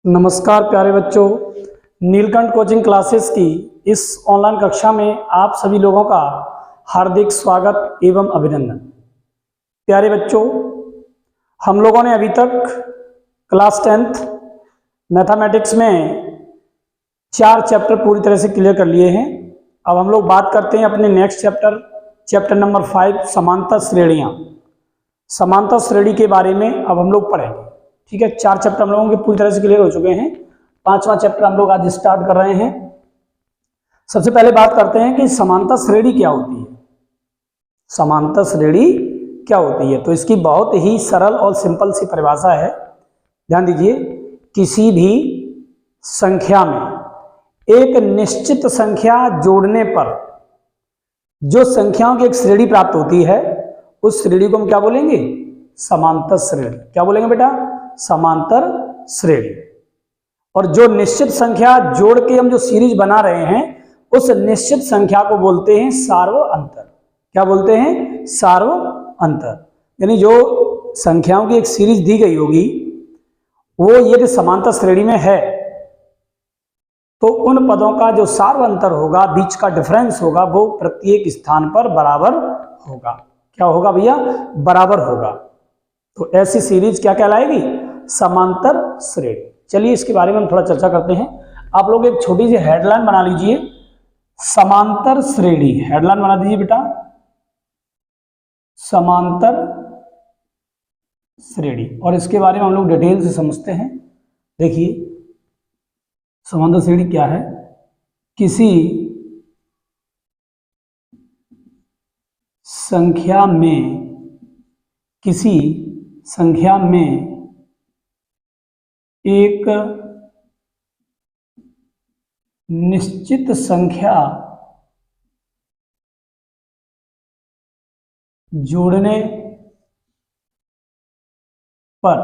नमस्कार प्यारे बच्चों, नीलकंठ कोचिंग क्लासेस की इस ऑनलाइन कक्षा में आप सभी लोगों का हार्दिक स्वागत एवं अभिनंदन। प्यारे बच्चों, हम लोगों ने अभी तक क्लास 10th मैथमेटिक्स में 4 चैप्टर पूरी तरह से क्लियर कर लिए हैं। अब हम लोग बात करते हैं अपने नेक्स्ट चैप्टर नंबर 5 समांतर श्रेणियाँ। समांतर श्रेणी के बारे में अब हम लोग पढ़ेंगे। ठीक है, 4 चैप्टर हम लोगों के पूरी तरह से क्लियर हो चुके हैं। 5वां चैप्टर हम लोग आज स्टार्ट कर रहे हैं। सबसे पहले बात करते हैं कि समांतर श्रेणी क्या होती है। समांतर श्रेणी क्या होती है, तो इसकी बहुत ही सरल और सिंपल सी परिभाषा है। ध्यान दीजिए, किसी भी संख्या में एक निश्चित संख्या जोड़ने पर जो संख्याओं की एक श्रेणी प्राप्त होती है, उस श्रेणी को हम क्या बोलेंगे? समांतर श्रेणी। क्या बोलेंगे बेटा? समांतर श्रेणी। और जो निश्चित संख्या जोड़ के हम जो सीरीज बना रहे हैं, उस निश्चित संख्या को बोलते हैं सार्व अंतर। क्या बोलते हैं? सार्व अंतर। यानी जो संख्याओं की एक सीरीज दी गई होगी, वो यदि समांतर श्रेणी में है, तो उन पदों का जो सार्व अंतर होगा, बीच का डिफरेंस होगा, वो प्रत्येक स्थान पर बराबर होगा। क्या होगा भैया? बराबर होगा। तो ऐसी सीरीज क्या कहलाएगी? समांतर श्रेणी। चलिए इसके बारे में हम थोड़ा चर्चा करते हैं। आप लोग एक छोटी सी हेडलाइन बना लीजिए, समांतर श्रेणी। हेडलाइन बना दीजिए बेटा, समांतर श्रेणी। और इसके बारे में हम लोग डिटेल से समझते हैं। देखिए, समांतर श्रेणी क्या है? किसी संख्या में एक निश्चित संख्या जोड़ने पर,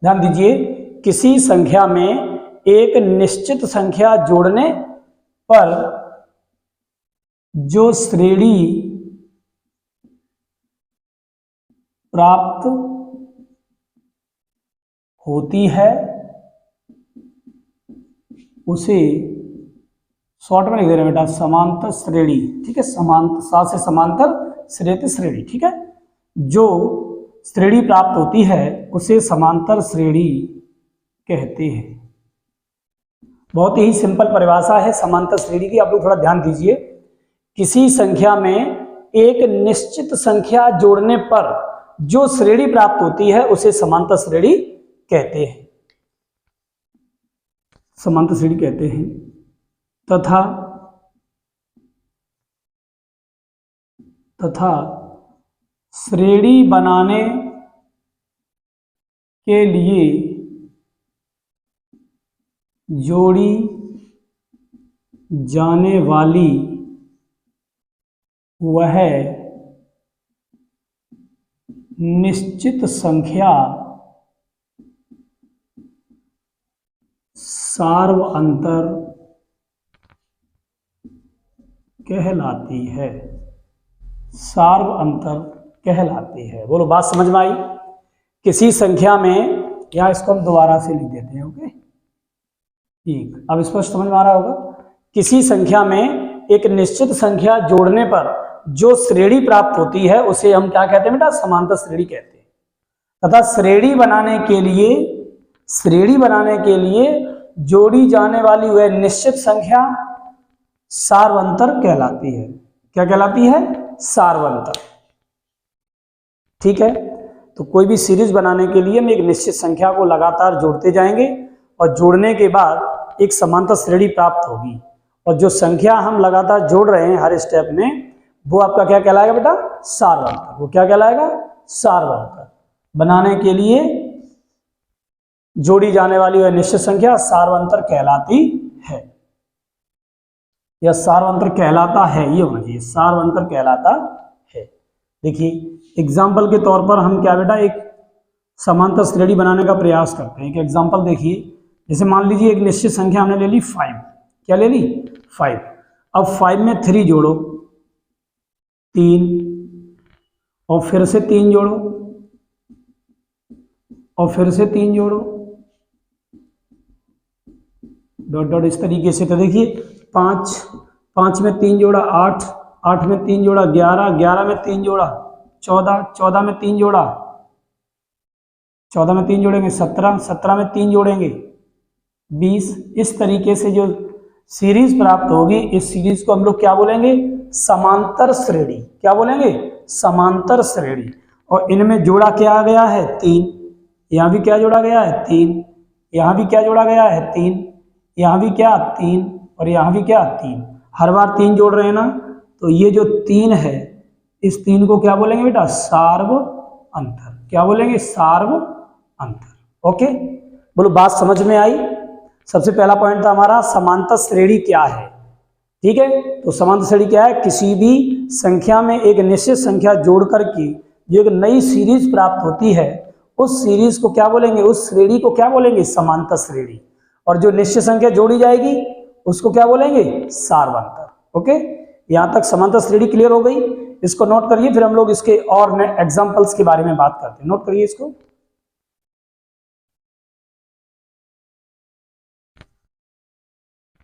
ध्यान दीजिए, किसी संख्या में एक निश्चित संख्या जोड़ने पर जो श्रेणी प्राप्त होती है, उसे शॉर्ट में लिख दे रहे हैं बेटा, समांतर श्रेणी। ठीक है, समांतर सा से समांतर, श्रेणी श्रेणी। ठीक है, जो श्रेणी प्राप्त होती है उसे समांतर श्रेणी कहते हैं। बहुत ही सिंपल परिभाषा है समांतर श्रेणी की। आप लोग थोड़ा ध्यान दीजिए, किसी संख्या में एक निश्चित संख्या जोड़ने पर जो श्रेणी प्राप्त होती है उसे समांतर श्रेणी कहते हैं। समांतर श्रेणी कहते हैं। तथा श्रेणी बनाने के लिए जोड़ी जाने वाली वह निश्चित संख्या सार्व अंतर कहलाती है। सार्व अंतर कहलाती है। बोलो, बात समझ में आई? किसी संख्या में, या इसको हम दोबारा से लिख देते हैं। ओके, ठीक, अब स्पष्ट समझ में आ रहा होगा। किसी संख्या में एक निश्चित संख्या जोड़ने पर जो श्रेणी प्राप्त होती है उसे हम क्या कहते हैं बेटा? समांतर श्रेणी कहते हैं। तथा श्रेणी बनाने के लिए जोड़ी जाने वाली वह निश्चित संख्या सार्वंतर कहलाती है। क्या कहलाती है? सार्वंतर। ठीक है, तो कोई भी सीरीज बनाने के लिए हम एक निश्चित संख्या को लगातार जोड़ते जाएंगे और जोड़ने के बाद एक समांतर श्रेणी प्राप्त होगी। और जो संख्या हम लगातार जोड़ रहे हैं हर स्टेप में, वो आपका क्या कहलाएगा बेटा? सार्वंतर। वो क्या कहलाएगा? सार्वंतर। बनाने के लिए जोड़ी जाने वाली वह निश्चित संख्या सार्वंतर कहलाती है, या सार्वंतर कहलाता है, ये होना चाहिए, सार्वंतर कहलाता है। देखिए, एग्जाम्पल के तौर पर हम क्या बेटा एक समांतर श्रेणी बनाने का प्रयास करते हैं। एक एग्जाम्पल देखिए, जैसे मान लीजिए एक निश्चित संख्या हमने ले ली 5। क्या ले ली? 5। अब 5 में 3 जोड़ो, 3, और फिर से 3 जोड़ो, और फिर से 3 जोड़ो, डॉट डॉट इस तरीके से। तो देखिए 5, 5 में 3 जोड़ा 8, 8 में 3 जोड़ा 11, 11 में 3 जोड़ा 14, 14 में 3 जोड़ा 14 में 3 जोड़ेंगे 17, 17 में 3 जोड़ेंगे 20। इस तरीके से जो सीरीज प्राप्त होगी, इस सीरीज को हम लोग क्या बोलेंगे? समांतर श्रेणी। क्या बोलेंगे? समांतर श्रेणी। और इनमें जोड़ा क्या आ गया है? 3। यहाँ भी क्या जोड़ा गया है? 3। यहाँ भी क्या जोड़ा गया है? 3। यहाँ भी क्या? 3। और यहाँ भी क्या? 3। हर बार 3 जोड़ रहे हैं ना, तो ये जो 3 है, इस 3 को क्या बोलेंगे बेटा? सार्व अंतर। क्या बोलेंगे? सार्व अंतर। ओके, बोलो बात समझ में आई? सबसे पहला पॉइंट था हमारा समांतर श्रेणी क्या है। ठीक है, तो समांतर श्रेणी क्या है? किसी भी संख्या में एक निश्चित संख्या जोड़ करके जो एक नई सीरीज प्राप्त होती है, उस सीरीज को क्या बोलेंगे? उस श्रेणी को क्या बोलेंगे? समांतर श्रेणी। और जो निश्चित संख्या जोड़ी जाएगी उसको क्या बोलेंगे? सार्वंतर। ओके, यहां तक समांतर श्रेणी क्लियर हो गई। इसको नोट करिए, फिर हम लोग इसके और एग्जांपल्स के बारे में बात करते हैं। नोट करिए इसको।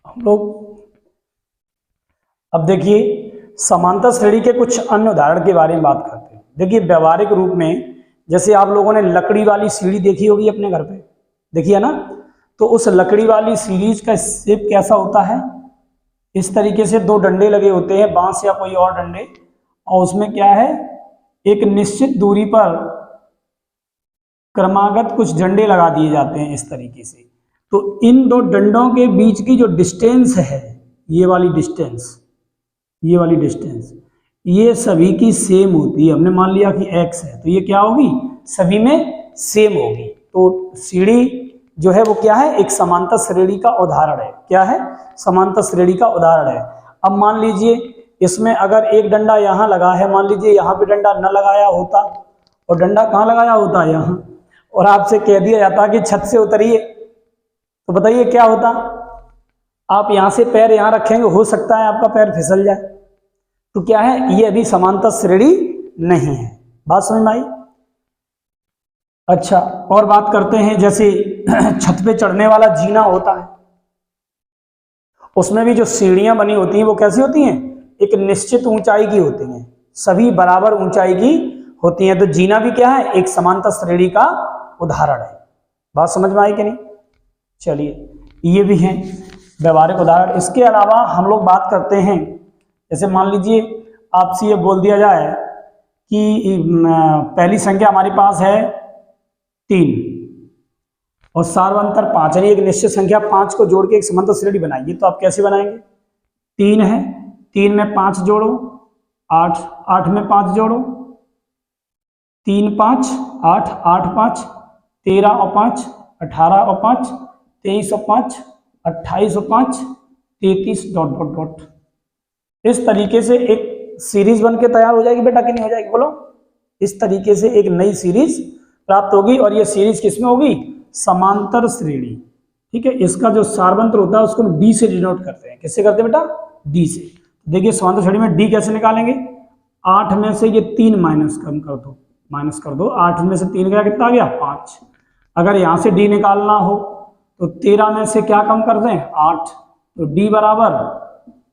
हम लोग अब देखिए समांतर श्रेणी के कुछ अन्य उदाहरण के बारे में बात करते हैं। देखिए व्यवहारिक रूप में, जैसे आप लोगों ने लकड़ी वाली सीढ़ी देखी होगी अपने घर पे, देखी है ना? तो उस लकड़ी वाली सीरीज का शेप कैसा होता है? इस तरीके से 2 डंडे लगे होते हैं, बांस या कोई और डंडे, और उसमें क्या है? एक निश्चित दूरी पर क्रमागत कुछ डंडे लगा दिए जाते हैं इस तरीके से। तो इन 2 डंडों के बीच की जो डिस्टेंस है, ये वाली डिस्टेंस, ये वाली डिस्टेंस, ये सभी की सेम होती है। हमने मान लिया कि x है, तो ये क्या होगी? सभी में सेम होगी। तो सीढ़ी जो है वो क्या है? एक समांतर श्रेणी का उदाहरण है। क्या है? समांतर श्रेणी का उदाहरण है। अब मान लीजिए इसमें अगर एक डंडा यहाँ लगा है, मान लीजिए यहाँ पे डंडा न लगाया होता, और डंडा कहाँ लगाया होता? यहाँ, और आपसे कह दिया जाता कि छत से उतरिए, तो बताइए क्या होता? आप यहां से पैर यहां रखेंगे, हो सकता है आपका पैर फिसल जाए। तो क्या है? ये अभी समांतर श्रेणी नहीं है। बात समझ में आई? अच्छा, और बात करते हैं, जैसे छत पे चढ़ने वाला जीना होता है, उसमें भी जो सीढ़ियां बनी होती हैं वो कैसी होती हैं? एक निश्चित ऊंचाई की होती हैं, सभी बराबर ऊंचाई की होती हैं। तो जीना भी क्या है? एक समांतर श्रेणी का उदाहरण है। बात समझ में आई कि नहीं? चलिए, ये भी है व्यवहारिक उदाहरण। इसके अलावा हम लोग बात करते हैं, जैसे मान लीजिए आपसे ये बोल दिया जाए कि पहली संख्या हमारे पास है 3 और सार्वंतर 5, यानी एक निश्चित संख्या 5 को जोड़ के एक समांतर श्रेणी बनाइए। तो आप कैसे बनाएंगे? 3 है, 3 में 5 जोड़ो 8, 8 में 5 जोड़ो 3 5 8, 8 5 13 और 5 18 और 5 23 और 5 28 और 5 33 डॉट डॉट डॉट। इस तरीके से एक सीरीज बन के तैयार हो जाएगी बेटा, कि नहीं हो जाएगी? बोलो। इस तरीके से एक नई सीरीज प्राप्त होगी, और ये सीरीज किसमें होगी? समांतर श्रेणी। ठीक है, इसका जो सार्वंत्र होता है उसको हम डी से डिनोट करते हैं। किससे करते हैं बेटा? डी से। देखिए समांतर श्रेणी में डी कैसे निकालेंगे? 8 में से ये 3 माइनस कर दो। 8 में से 3 गया, कितना आ गया? 5। अगर यहाँ से डी निकालना हो तो 13 में से क्या कम कर दें? 8, तो डी बराबर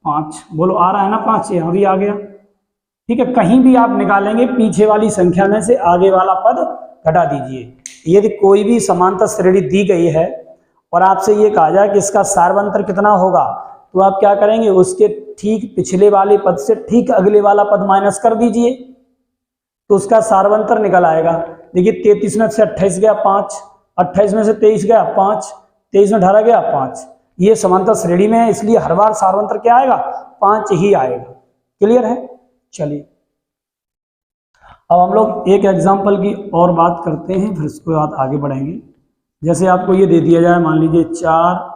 5। बोलो आ रहा है ना 5? यहाँ भी आ गया। ठीक है, कहीं भी आप निकालेंगे पीछे वाली संख्या में से आगे वाला पद घटा दीजिए। यदि कोई भी समांतर श्रेणी दी गई है और आपसे ये कहा जाए कि इसका सार्वंतर कितना होगा, तो आप क्या करेंगे? उसके ठीक पिछले वाले पद से ठीक अगले वाला पद माइनस कर दीजिए, तो उसका सार्वंतर निकल आएगा। देखिए 33 में से 28 गया 5, 28 में से 23 गया 5, 23 में 18 गया 5। ये समांतर श्रेणी में है, इसलिए हर बार सार्वंतर क्या आएगा? 5 ही आएगा। क्लियर है? चलिए, अब हम लोग एक एग्जाम्पल की और बात करते हैं, फिर उसके बाद आगे बढ़ेंगे। जैसे आपको ये दे दिया जाए, मान लीजिए 4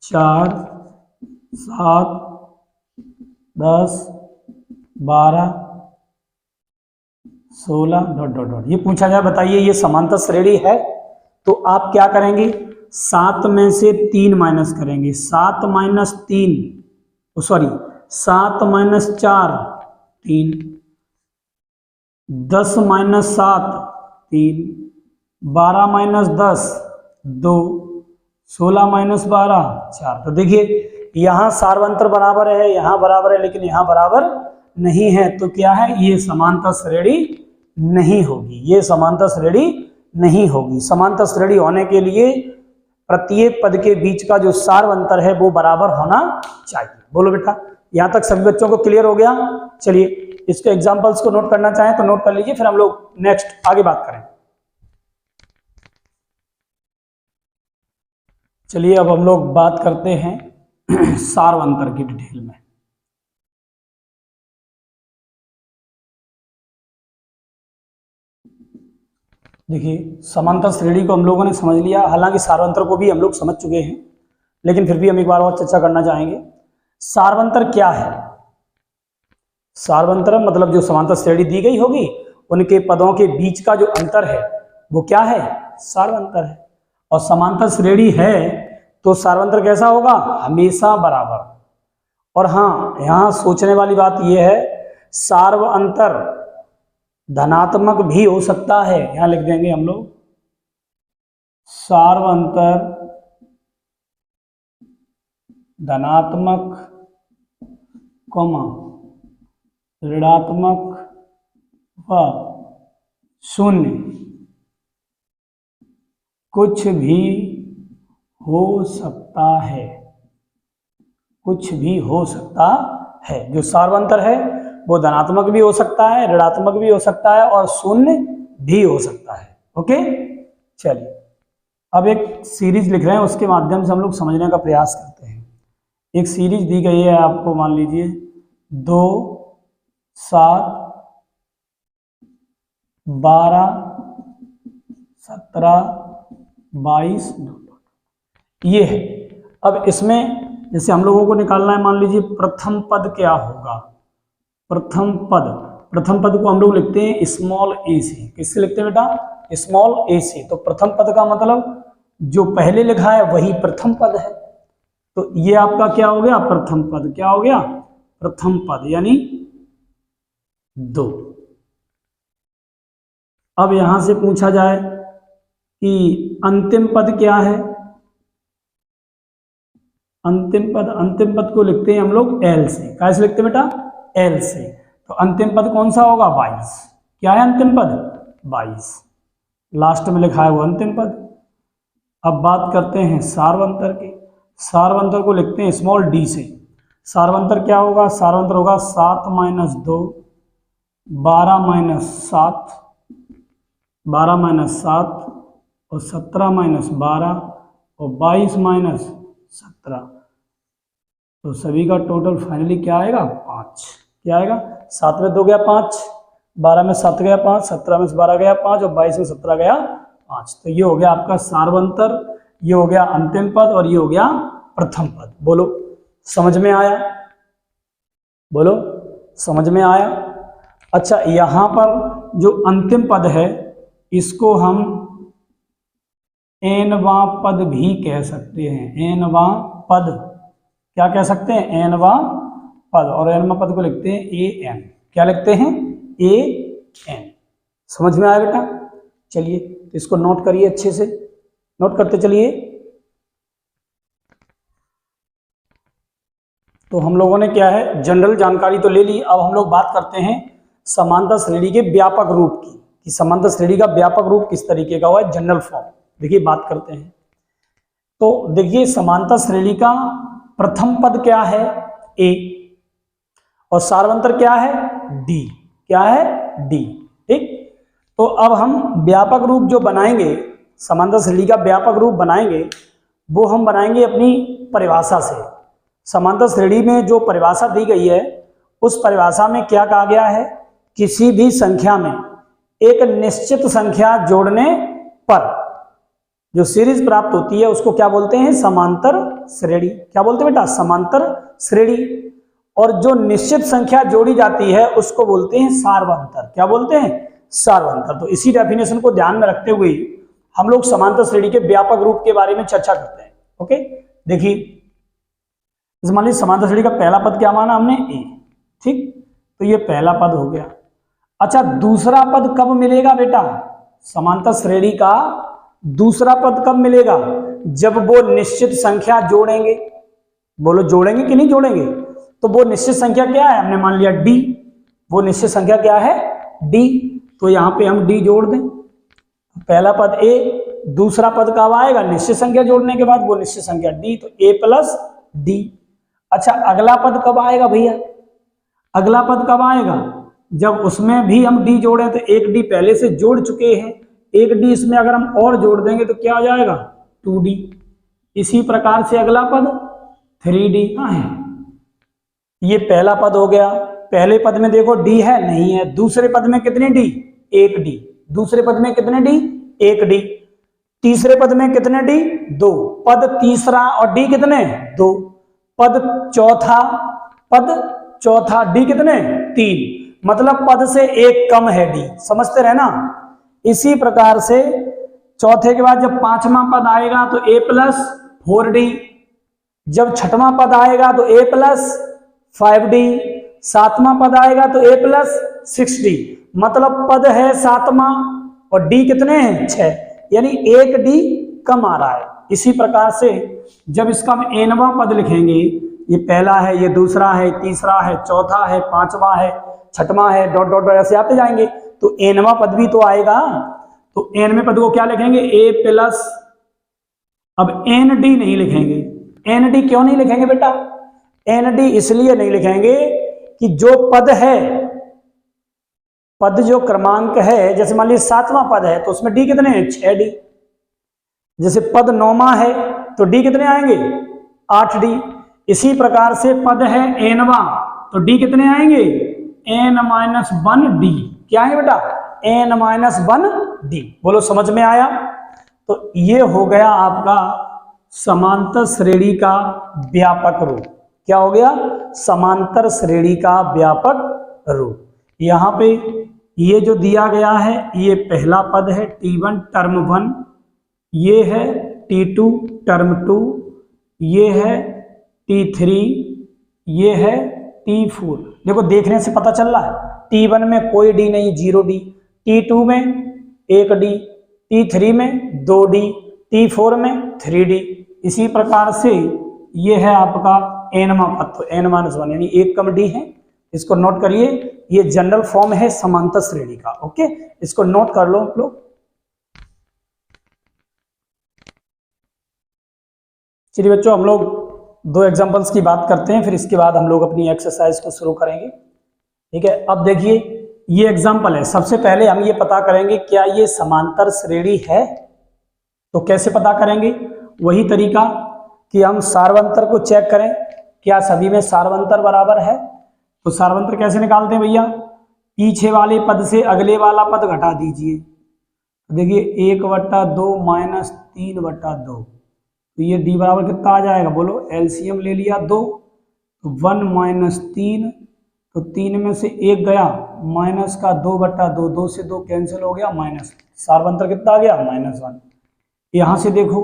4 7 10 12 16 डॉट डॉट डॉट। ये पूछा जाए बताइए ये समांतर श्रेणी है, तो आप क्या करेंगे? 7 में से 3 माइनस करेंगे। 7 minus 3, sorry 7 minus 4 3, 10 minus 7 3, 12 minus 10 2, 16 minus 12 4। तो देखिए यहाँ सार्वंतर बराबर है, यहाँ बराबर है, लेकिन यहाँ बराबर नहीं है, तो क्या है, ये समांतर श्रेणी नहीं होगी, ये समांतर श्रेणी नहीं होगी। समांतर श्रेणी होने के लिए प्रत्येक पद के बीच का जो सार्वंतर है वो बराबर होना चाहिए। बोलो बेटा, यहां तक सभी बच्चों को क्लियर हो गया? चलिए इसके एग्जांपल्स को नोट करना चाहें तो नोट कर लीजिए, फिर हम लोग नेक्स्ट आगे बात करें। चलिए अब हम लोग बात करते हैं सार्वंतर की डिटेल में। देखिए समांतर श्रेणी को हम लोगों ने समझ लिया, हालांकि सार्वंतर को भी हम लोग समझ चुके हैं, लेकिन फिर भी हम एक बार और चर्चा करना चाहेंगे। सार्वंतर क्या है? सार्वंतर मतलब जो समांतर श्रेणी दी गई होगी उनके पदों के बीच का जो अंतर है वो क्या है? सार्वंतर है। और समांतर श्रेणी है तो सार्वंतर कैसा होगा? हमेशा बराबर। और हाँ, यहाँ सोचने वाली बात यह है, सार्वंतर धनात्मक भी हो सकता है। यहां लिख देंगे हम लोग सार्वंतर धनात्मक ऋणात्मक व शून्य कुछ भी हो सकता है, कुछ भी हो सकता है। जो सार्वंतर है वो धनात्मक भी हो सकता है, ऋणात्मक भी हो सकता है और शून्य भी हो सकता है। ओके, चलिए अब एक सीरीज लिख रहे हैं, उसके माध्यम से हम लोग समझने का प्रयास करते हैं। एक सीरीज दी गई है आपको, मान लीजिए 2, 7, 12, 17, 22 ये है। अब इसमें जैसे हम लोगों को निकालना है, मान लीजिए प्रथम पद क्या होगा? प्रथम पद को हम लोग लिखते हैं स्मॉल ए से। किससे लिखते हैं बेटा? स्मॉल ए से। तो प्रथम पद का मतलब जो पहले लिखा है वही प्रथम पद है। तो ये आपका क्या हो गया? प्रथम पद। क्या हो गया? प्रथम पद, यानी 2। अब यहां से पूछा जाए कि अंतिम पद क्या है? अंतिम पद को लिखते हैं हम लोग एल से। कैसे लिखते हैं बेटा? एल से। तो अंतिम पद कौन सा होगा? 22। क्या है अंतिम पद? 22। लास्ट में लिखा है वो अंतिम पद। अब बात करते हैं सार्वंतर की। सार्वंतर को लिखते हैं स्मॉल डी से। सार्वंतर क्या होगा? सार्वंतर होगा 7 माइनस 2, 12 माइनस 7, 12 माइनस 7 और 17 माइनस 12 और 22 माइनस 17। तो सभी का टोटल फाइनली क्या आएगा? 5। क्या आएगा? 7 में 2 गया 5, 12 में 7 गया 5, 17 में 12 गया 5 और 22 में 17 गया 5। तो ये हो गया आपका सार्वंतर, ये हो गया अंतिम पद और ये हो गया प्रथम पद। बोलो समझ में आया? बोलो समझ में आया? अच्छा, यहां पर जो अंतिम पद है इसको हम एनवां पद भी कह सकते हैं। एनवां पद क्या कह सकते हैं? एनवां पद। और एनवां पद को लिखते हैं ए एन। क्या लिखते हैं? A N. समझ में आया बेटा? चलिए तो इसको नोट करिए, अच्छे से नोट करते चलिए। तो हम लोगों ने क्या है, जनरल जानकारी तो ले ली। अब हम लोग बात करते हैं समांतर श्रेणी के व्यापक रूप की, कि समांतर श्रेणी का व्यापक रूप किस तरीके का हुआ है, जनरल फॉर्म। देखिए बात करते हैं। तो देखिए समांतर श्रेणी का प्रथम पद क्या है? ए। और सार्वंतर क्या है? डी। क्या है? डी। ठीक। तो अब हम व्यापक रूप जो बनाएंगे, समांतर श्रेणी का व्यापक रूप बनाएंगे, वो हम बनाएंगे अपनी परिभाषा से। समांतर श्रेणी में जो परिभाषा दी गई है उस परिभाषा में क्या कहा गया है? किसी भी संख्या में एक निश्चित संख्या जोड़ने पर जो सीरीज प्राप्त होती है उसको क्या बोलते हैं? समांतर श्रेणी। क्या बोलते हैं बेटा? समांतर श्रेणी। और जो निश्चित संख्या जोड़ी जाती है उसको बोलते हैं सार्वंतर। क्या बोलते हैं? सार्वंतर। तो इसी डेफिनेशन को ध्यान में रखते हुए हम लोग समांतर श्रेणी के व्यापक रूप के बारे में चर्चा करते हैं। ओके, देखिए मान लीजिए समांतर श्रेणी का पहला पद क्या माना हमने? ए। ठीक, तो ये पहला पद हो गया। अच्छा, दूसरा पद कब मिलेगा बेटा? समांतर श्रेणी का दूसरा पद कब मिलेगा? जब वो निश्चित संख्या जोड़ेंगे। बोलो जोड़ेंगे कि नहीं जोड़ेंगे? तो वो निश्चित संख्या क्या है? हमने मान लिया डी। वो निश्चित संख्या क्या है? डी। तो यहां पे हम डी जोड़ दें। पहला पद ए, दूसरा पद कब आएगा? निश्चित संख्या जोड़ने के बाद, वो निश्चित संख्या डी, तो ए प्लस डी। अच्छा, अगला पद कब आएगा भैया? अगला पद कब आएगा? जब उसमें भी हम डी जोड़े, तो एक डी पहले से जोड़ चुके हैं, एक डी इसमें अगर हम और जोड़ देंगे तो क्या आ जाएगा? 2d। इसी प्रकार से अगला पद 3d कहाँ है? ये पहला पद हो गया। पहले पद में देखो डी है, नहीं है। दूसरे पद में कितने डी? 1d। दूसरे पद में कितने डी? 1d। तीसरे पद में कितने डी? 2। पद तीसरा और डी कितने? 2। पद चौथा डी कितने? 3। मतलब पद से एक कम है डी। समझते रहे ना? इसी प्रकार से चौथे के बाद जब पांचवा पद आएगा तो a प्लस 4d। जब छठवां पद आएगा तो a प्लस 5d। सातवां पद आएगा तो a प्लस 6d। मतलब पद है सातवां और d कितने हैं? 6, यानी एक d कम आ रहा है। इसी प्रकार से जब इसका हम nवां पद लिखेंगे, ये पहला है, ये दूसरा है, तीसरा है, चौथा है, पांचवा है, छठवां है, डॉट डॉट ऐसे आते जाएंगे, तो nवां पद भी तो आएगा। तो nवें पद को क्या लिखेंगे? a प्लस, अब nd नहीं लिखेंगे। nd क्यों नहीं लिखेंगे बेटा? nd इसलिए नहीं लिखेंगे कि जो पद है, पद जो क्रमांक है, जैसे मान लीजिए सातवां पद है तो उसमें डी कितने हैं? 6d। जैसे पद नौवां है तो डी कितने आएंगे? 8d। इसी प्रकार से पद है nवां तो डी कितने आएंगे? n-1d। क्या है बेटा? n-1d। बोलो समझ में आया? तो ये हो गया आपका समांतर श्रेणी का व्यापक रूप। क्या हो गया? समांतर श्रेणी का व्यापक रूप। यहां पे ये जो दिया गया है, ये पहला पद है t1 टर्म 1, ये है t2 टर्म 2, ये है t3, ये है t4। देखो देखने से पता चल रहा है, t1 में कोई d नहीं, 0d, t2 में 1d, t3 में 2d, t4 में 3d। इसी प्रकार से ये है आपका nवां पद, तो n-1 यानी एक कम d है। इसको नोट करिए, ये जनरल फॉर्म है समांतर श्रेणी का। ओके, इसको नोट कर लो आप लोग। चलिए बच्चों, हम लोग 2 एग्जांपल्स की बात करते हैं, फिर इसके बाद हम लोग अपनी एक्सरसाइज को शुरू करेंगे। ठीक है, अब देखिए ये एग्जांपल है। सबसे पहले हम ये पता करेंगे क्या ये समांतर श्रेणी है। तो कैसे पता करेंगे? वही तरीका कि हम सार्वंतर को चेक करें, क्या सभी में सार्वंतर बराबर है। तो सार्वंतर कैसे निकालते हैं भैया? पीछे वाले पद से अगले वाला पद घटा दीजिए। देखिए 1/2 माइनस 3/2, तो ये d बराबर कितना आ जाएगा? बोलो, एलसीएम ले लिया 2, तो 1 माइनस 3, तो 3 में से 1 गया, माइनस का 2/2, 2 से 2 कैंसिल हो गया, माइनस। सार्वंतर कितना आ गया? -1। यहाँ से देखो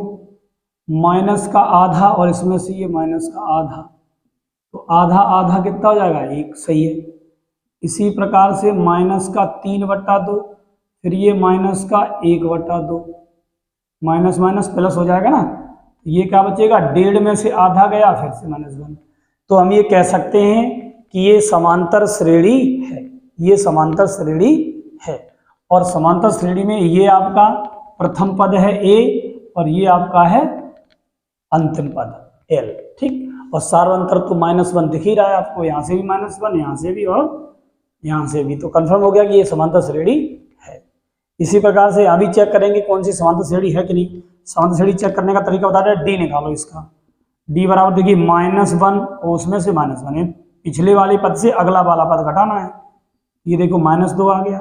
माइनस का आधा और इसमें से ये माइनस का आधा, तो आधा आधा कितना हो जाएगा? 1। सही है। इसी प्रकार से माइनस का 3/2, फिर ये माइनस का 1/2, माइनस माइनस प्लस हो जाएगा ना, ये क्या बचेगा? 1.5 में से आधा गया, फिर से -1। तो हम ये कह सकते हैं कि ये समांतर श्रेणी है, ये समांतर श्रेणी है। और समांतर श्रेणी में ये आपका प्रथम पद है a और ये आपका है अंतिम पद l। ठीक, और सार्वंतर तो -1 दिख ही रहा है आपको, यहाँ से भी -1, यहाँ से भी और यहाँ से भी, तो कंफर्म हो गया कि ये समांतर श्रेणी है। इसी प्रकार से यहाँ भी चेक करेंगे कौन सी समांतर श्रेणी है कि नहीं। समांतर श्रेणी चेक करने का तरीका बता रहे हैं, d निकालो इसका। d बराबर देखिए -1 और उसमें से -1, पिछले वाले पद से अगला वाला पद घटाना है। ये देखो -2 आ गया।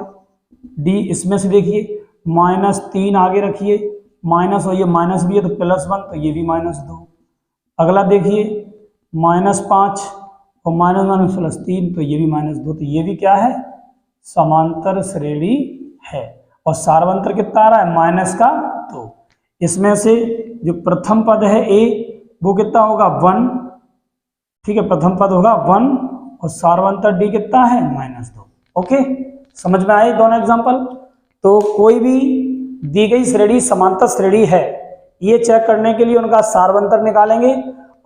d इसमें से देखिए -3 आगे रखिए, माइनस, और ये माइनस भी है तो +1, तो ये भी -2। अगला देखिए -5 और -3, तो ये भी -2, तो ये भी क्या है? समांतर श्रेणी है। और सार्वंतर कितना आ रहा है? -2। इसमें से जो प्रथम पद है a, वो कितना होगा? 1। ठीक है, प्रथम पद होगा 1 और सार्वंतर d कितना है? -2। ओके, समझ में आए दोनों एग्जाम्पल? तो कोई भी दी गई श्रेणी समांतर श्रेणी है, ये चेक करने के लिए उनका सार्वंतर निकालेंगे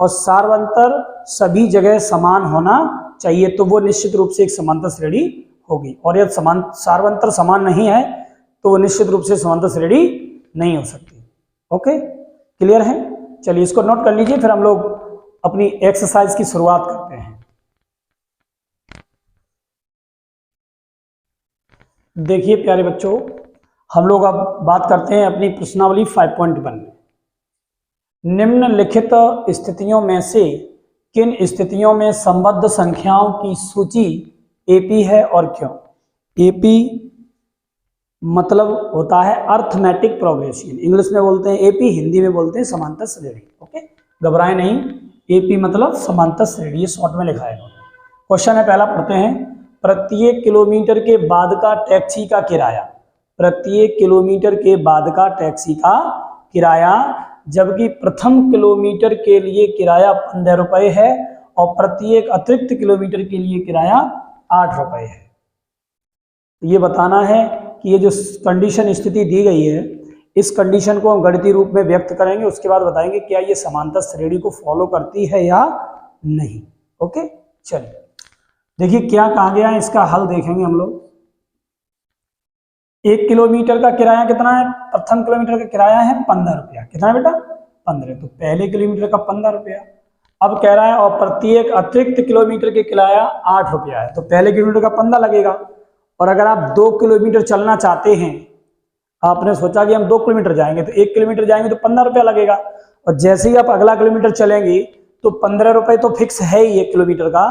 और सार्वंतर सभी जगह समान होना चाहिए, तो वो निश्चित रूप से एक समांतर श्रेणी होगी। और यदि सार्वंतर समान नहीं है तो वो निश्चित रूप से समांतर श्रेणी नहीं हो सकती। ओके, क्लियर है? चलिए इसको नोट कर लीजिए, फिर हम लोग अपनी एक्सरसाइज की शुरुआत करते हैं। देखिए प्यारे बच्चों, हम लोग अब बात करते हैं अपनी प्रश्नावली 5.1 में। निम्नलिखित स्थितियों में से किन स्थितियों में संबद्ध संख्याओं की सूची एपी है और क्यों? एपी मतलब होता है अर्थमेटिक प्रोग्रेशन, इंग्लिश में बोलते हैं एपी, हिंदी में बोलते हैं समांतर श्रेणी। ओके, घबराए नहीं, एपी मतलब समांतर श्रेणी, शॉर्ट में लिखा है। क्वेश्चन है पहला, पढ़ते हैं। प्रत्येक किलोमीटर के बाद का टैक्सी का किराया, प्रत्येक किलोमीटर के बाद का टैक्सी का किराया, जबकि प्रथम किलोमीटर के लिए किराया 15 रुपये है और प्रत्येक अतिरिक्त किलोमीटर के लिए किराया 8 रुपये है। ये बताना है कि ये जो कंडीशन स्थिति दी गई है, इस कंडीशन को हम गणितीय रूप में व्यक्त करेंगे, उसके बाद बताएंगे क्या ये समांतर श्रेणी को फॉलो करती है या नहीं। ओके, चलिए देखिए क्या कहा गया है, इसका हल देखेंगे हम लोग। 1 किलोमीटर का किराया कितना है? प्रथम किलोमीटर का किराया है 15 रुपया। कितना है बेटा? 15। तो पहले किलोमीटर का 15 रुपया। अब कह रहा है और प्रत्येक अतिरिक्त किलोमीटर के किराया 8 रुपया है, तो पहले किलोमीटर का 15 लगेगा। और अगर आप 2 किलोमीटर चलना चाहते हैं, आपने सोचा कि हम 2 किलोमीटर जाएंगे, तो 1 किलोमीटर जाएंगे तो 15 रुपया लगेगा। और जैसे ही आप अगला किलोमीटर चलेंगे तो 15 रुपये तो फिक्स है ही 1 किलोमीटर का,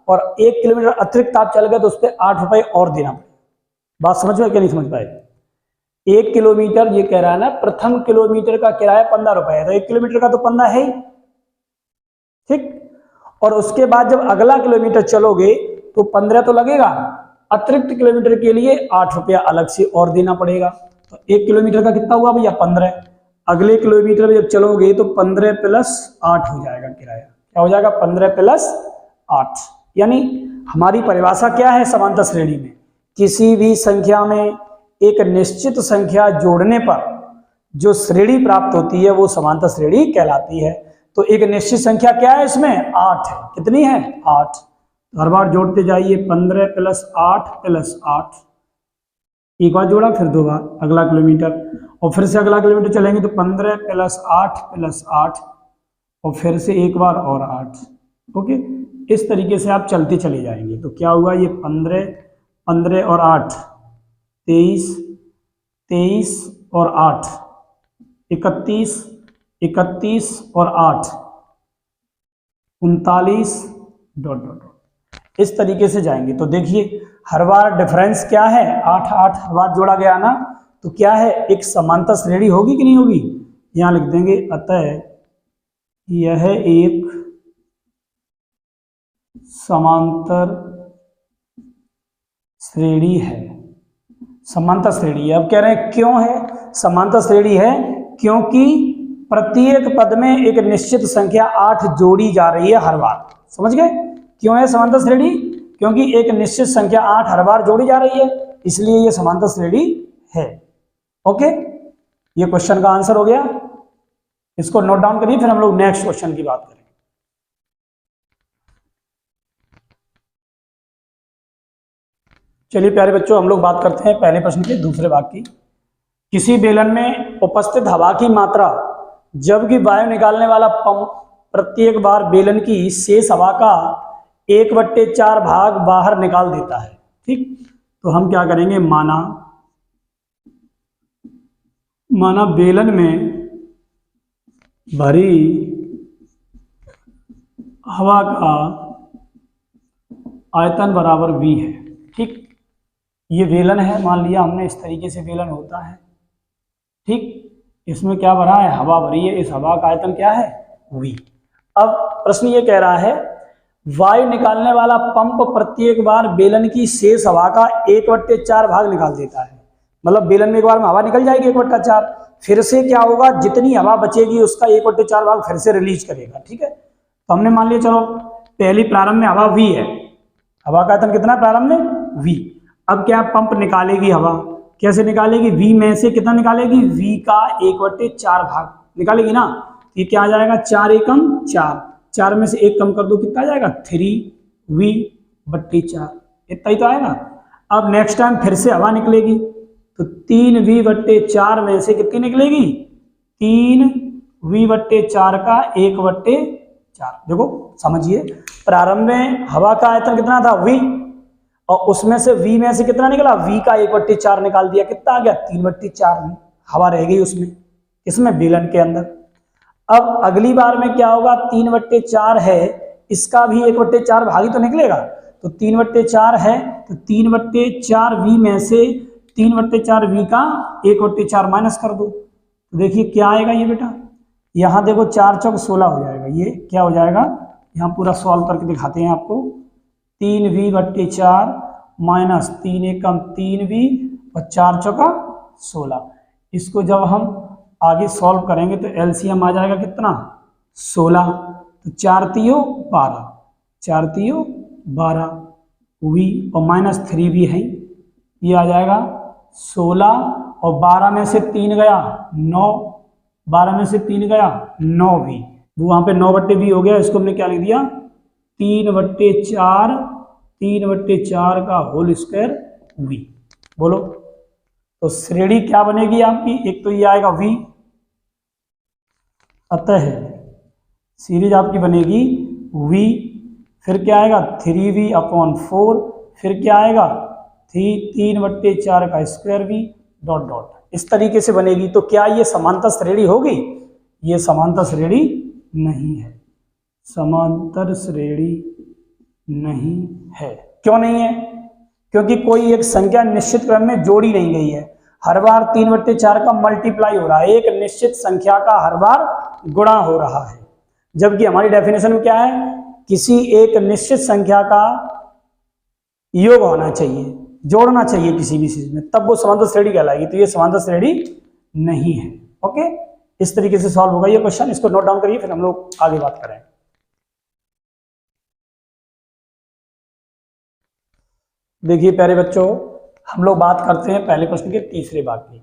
और 1 किलोमीटर अतिरिक्त आप चल गए तो उस पर 8 रुपये और देना पड़ेगा। बात समझ में क्या नहीं समझ पाए? 1 किलोमीटर ये कह रहा है ना, प्रथम किलोमीटर का किराया 15 रुपये है, तो 1 किलोमीटर का तो 15 है ही, ठीक। और उसके बाद जब अगला किलोमीटर चलोगे तो 15 तो लगेगा, अतिरिक्त किलोमीटर के लिए 8 रुपया अलग से और देना पड़ेगा। तो 1 किलोमीटर का कितना हुआ भैया? 15। अगले किलोमीटर में जब चलोगे तो 15 प्लस 8 हो जाएगा किराया। क्या हो जाएगा? 15 प्लस 8। यानी हमारी परिभाषा क्या है समांतर श्रेणी में? किसी भी संख्या में एक निश्चित संख्या जोड़ने पर जो श्रेणी प्राप्त होती है वो समांतर श्रेणी कहलाती है। तो एक निश्चित संख्या क्या है इसमें? 8 है। कितनी है? 8। हर बार जोड़ते जाइए, 15 प्लस 8 प्लस 8। एक बार जोड़ा, फिर 2 बार अगला किलोमीटर, और फिर से अगला किलोमीटर चलेंगे तो 15 प्लस 8 प्लस 8, और फिर से एक बार और 8। ओके, इस तरीके से आप चलते चले जाएंगे। तो क्या हुआ? ये 15 और 8 23, 23 और 8 31, 31 और 8 39 ... इस तरीके से जाएंगे। तो देखिए हर बार डिफरेंस क्या है? 8 8 हर बार जोड़ा गया ना, तो क्या है? एक समांतर श्रेणी होगी कि नहीं होगी? यहां लिख देंगे, अतः यह एक समांतर श्रेणी है। समांतर श्रेणी है। अब कह रहे हैं क्यों है समांतर श्रेणी है? क्योंकि प्रत्येक पद में एक निश्चित संख्या 8 जोड़ी जा रही है हर बार। समझ गए क्यों है समांतर श्रेणी? क्योंकि एक निश्चित संख्या 8 हर बार जोड़ी जा रही है, इसलिए यह समांतर श्रेणी है। ओके, ये क्वेश्चन का आंसर हो गया। इसको नोट डाउन करिए, फिर हम लोग नेक्स्ट क्वेश्चन की बात करेंगे। चलिए प्यारे बच्चों, हम लोग बात करते हैं पहले प्रश्न के दूसरे भाग की। किसी बेलन में उपस्थित हवा की मात्रा जबकि वायु निकालने वाला पंप प्रत्येक बार बेलन की शेष हवा का 1/4 भाग बाहर निकाल देता है, ठीक। तो हम क्या करेंगे? माना बेलन में भरी हवा का आयतन बराबर V है, ठीक। ये बेलन है, मान लिया हमने, इस तरीके से बेलन होता है, ठीक। इसमें क्या भरा है? हवा भरी है। इस हवा का आयतन क्या है? V। अब प्रश्न ये कह रहा है वायु निकालने वाला पंप प्रत्येक बार बेलन की शेष हवा का 1/4 भाग निकाल देता है। मतलब बेलन में एक बार में हवा निकल जाएगी 1/4, फिर से क्या होगा? जितनी हवा बचेगी उसका 1/4 भाग फिर से रिलीज करेगा, ठीक है। तो हमने मान लिया, चलो पहली प्रारंभ में हवा V है, हवा का आयतन कितना प्रारंभ में? V। अब क्या पंप निकालेगी हवा, कैसे निकालेगी, v में से कितना निकालेगी, v का 1/4 भाग निकालेगी ना। ये क्या आ जाएगा, 4 एकम 4, 4 में से 1 कम कर दो, कितना आ जाएगा 3v/4, इतना ही तो आएगा। अब नेक्स्ट टाइम फिर से हवा निकलेगी तो 3v/4 में से कितनी निकलेगी, 3v/4 का 1/4। देखो समझिए, प्रारंभ में हवा का आयतन कितना था v, और उसमें से v में से कितना निकला, v का 1/4 निकाल दिया, कितना आ गया 3/4 हवा रह गई उसमें, इसमें बेलन के अंदर। अब अगली बार में क्या होगा, 3/4 है, इसका भी 1/4 भाग ही तो निकलेगा, तो 3/4 है तो 3/4v में से 3/4v का 1/4 माइनस कर दो, तो देखिए क्या आएगा ये बेटा, यहाँ देखो 4 चौक 16 हो जाएगा, ये क्या हो जाएगा, यहाँ पूरा सॉल्व करके दिखाते हैं आपको। 3v/4 माइनस 3 एकम 3v और 4 चौका 16, इसको जब हम आगे सॉल्व करेंगे तो एलसीएम आ जाएगा कितना 16, तो 4 तियो 12, 4 तियो 12 v और माइनस 3v है, ये आ जाएगा 16 और 12 में से 3 गया 9, 12 में से 3 गया 9v, वो वहाँ पे 9/v हो गया, इसको हमने क्या लिख दिया 3/4, 3/4 का होल स्क्वायर v। बोलो तो श्रेणी क्या बनेगी आपकी, एक तो ये आएगा v, अतः सीरीज आपकी बनेगी v, फिर क्या आएगा 3v/4, फिर क्या आएगा 3/4 का स्क्वायर v डॉट डॉट, इस तरीके से बनेगी। तो क्या ये समांतर श्रेणी होगी, ये समांतर श्रेणी नहीं है, समांतर श्रेणी नहीं है। क्यों नहीं है, क्योंकि कोई एक संख्या निश्चित क्रम में जोड़ी नहीं गई है, हर बार 3/4 का मल्टीप्लाई हो रहा है, एक निश्चित संख्या का हर बार गुणा हो रहा है, जबकि हमारी डेफिनेशन में क्या है, किसी एक निश्चित संख्या का योग होना चाहिए, जोड़ना चाहिए किसी भी चीज में, तब वो समांतर श्रेणी कहलाएगी, तो ये समांतर श्रेणी नहीं है। ओके, इस तरीके से सॉल्व होगा ये क्वेश्चन, इसको नोट डाउन करिए, फिर हम लोग आगे बात करें। देखिए प्यारे बच्चों, हम लोग बात करते हैं पहले प्रश्न के तीसरे भाग की।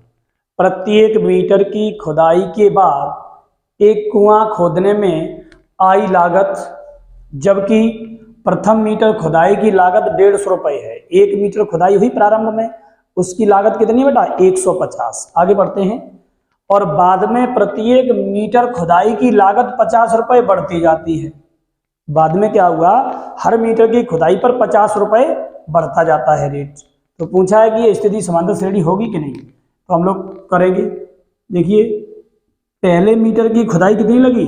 प्रत्येक मीटर की खुदाई के बाद एक कुआं खोदने में आई लागत, जबकि प्रथम मीटर खुदाई की लागत 150 रुपये है। 1 मीटर खुदाई हुई प्रारंभ में, उसकी लागत कितनी बेटा 150। आगे बढ़ते हैं, और बाद में प्रत्येक मीटर खुदाई की लागत 50 रुपये बढ़ती जाती है। बाद में क्या हुआ, हर मीटर की खुदाई पर 50 रुपये बढ़ता जाता है रेट। तो पूछा है कि ये स्थिति समांतर श्रेणी होगी कि नहीं, तो हम लोग करेंगे। देखिए पहले मीटर की खुदाई कितनी लगी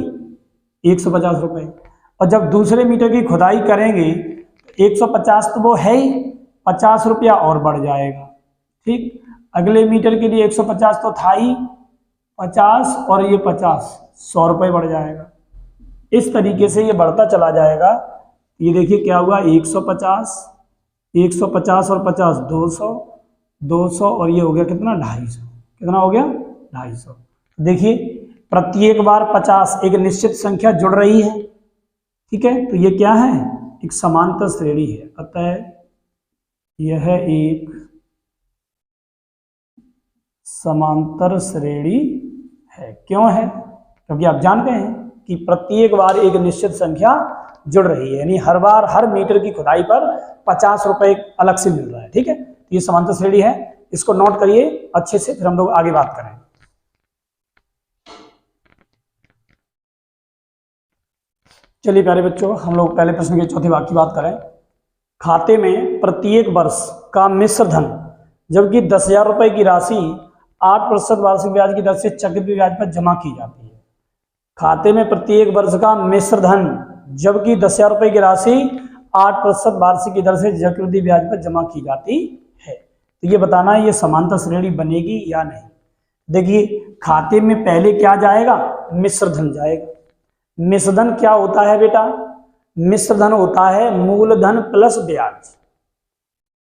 150 रुपये, और जब दूसरे मीटर की खुदाई करेंगे 150 तो वो है ही, 50 रुपया और बढ़ जाएगा। ठीक, अगले मीटर के लिए 150 तो था ही, 50 और ये 50, 100 रुपये बढ़ जाएगा। इस तरीके से ये बढ़ता चला जाएगा। ये देखिए क्या हुआ, 150, 150 और 50 200, 200 और ये हो गया कितना 250, कितना हो गया 250। देखिए प्रत्येक बार 50 एक निश्चित संख्या जुड़ रही है, ठीक है, तो ये क्या है, एक समांतर श्रेणी है। अतः यह एक समांतर श्रेणी है। क्यों है, क्योंकि आप जानते हैं कि प्रत्येक बार एक निश्चित संख्या जुड़ रही है, यानी हर बार हर मीटर की खुदाई पर 50 रुपये अलग से मिल रहा है। ठीक है, तो ये समांतर श्रेणी है, इसको नोट करिए अच्छे से, फिर हम लोग आगे बात करें। चलिए प्यारे बच्चों, हम लोग पहले प्रश्न के चौथे भाग की बात करें। खाते में प्रत्येक वर्ष का मिश्र धन, जबकि 10,000 रुपये की राशि 8% वार्षिक ब्याज की दर से चक्रवृद्धि ब्याज पर जमा की जाती है। खाते में प्रत्येक वर्ष का मिश्र धन, जबकि 10,000 रुपये की राशि 8% वार्षिक की दर से चक्रवृद्धि ब्याज पर जमा की जाती है। तो ये बताना है ये समांतर श्रेणी बनेगी या नहीं। देखिए खाते में पहले क्या जाएगा, मिश्र धन जाएगा। मिश्र धन क्या होता है बेटा, मिश्र धन होता है मूलधन प्लस ब्याज।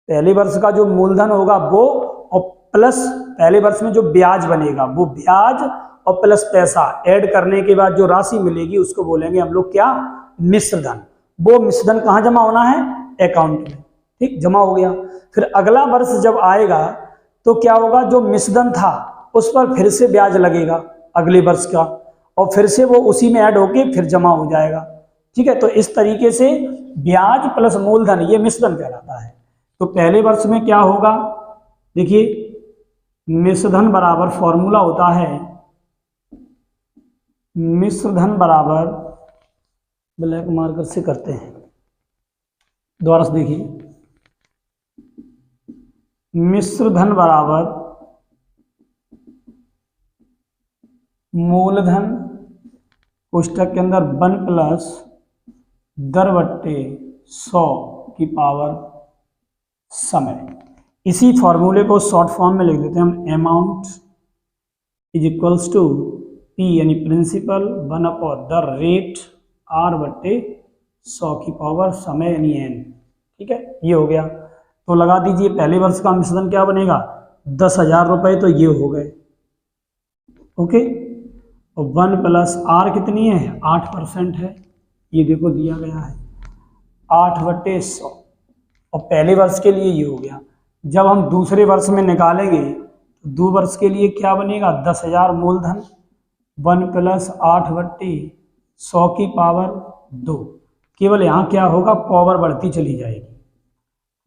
पहले वर्ष का जो मूलधन होगा वो, और प्लस पहले वर्ष में जो ब्याज बनेगा वो ब्याज, और प्लस पैसा ऐड करने के बाद जो राशि मिलेगी उसको बोलेंगे हम लोग क्या, मिश्र धन। वो मिश्र धन कहाँ जमा होना है, अकाउंट में। ठीक, जमा हो गया। फिर अगला वर्ष जब आएगा तो क्या होगा, जो मिश्रधन था उस पर फिर से ब्याज लगेगा अगले वर्ष का, और फिर से वो उसी में ऐड होके फिर जमा हो जाएगा। ठीक है, तो इस तरीके से ब्याज प्लस मूलधन ये मिश्रधन कहलाता है। तो पहले वर्ष में क्या होगा, देखिए मिश्रधन बराबर फॉर्मूला होता है, मिश्रधन बराबर, ब्लैक मार्कर से करते हैं दोबारा से, देखिए मिश्रधन बराबर मूलधन कोष्टक के अंदर 1 प्लस दर बट्टे 100 की पावर समय। इसी फॉर्मूले को शॉर्ट फॉर्म में लिख देते हैं हम, amount is equals to P यानी प्रिंसिपल 1/द रेट आर बट्टे 100 की पावर समय यानी एन। ठीक है, ये हो गया। तो लगा दीजिए पहले वर्ष का मिश्रधन क्या बनेगा, 10,000 रुपये, तो ये हो गए। ओके, और 1 प्लस आर कितनी है, 8% है, ये देखो दिया गया है 8/100, और पहले वर्ष के लिए ये हो गया। जब हम दूसरे वर्ष में निकालेंगे तो 2 वर्ष के लिए क्या बनेगा, 10,000 मूलधन 1 प्लस 8/100 की पावर 2, केवल यहाँ क्या होगा, पावर बढ़ती चली जाएगी,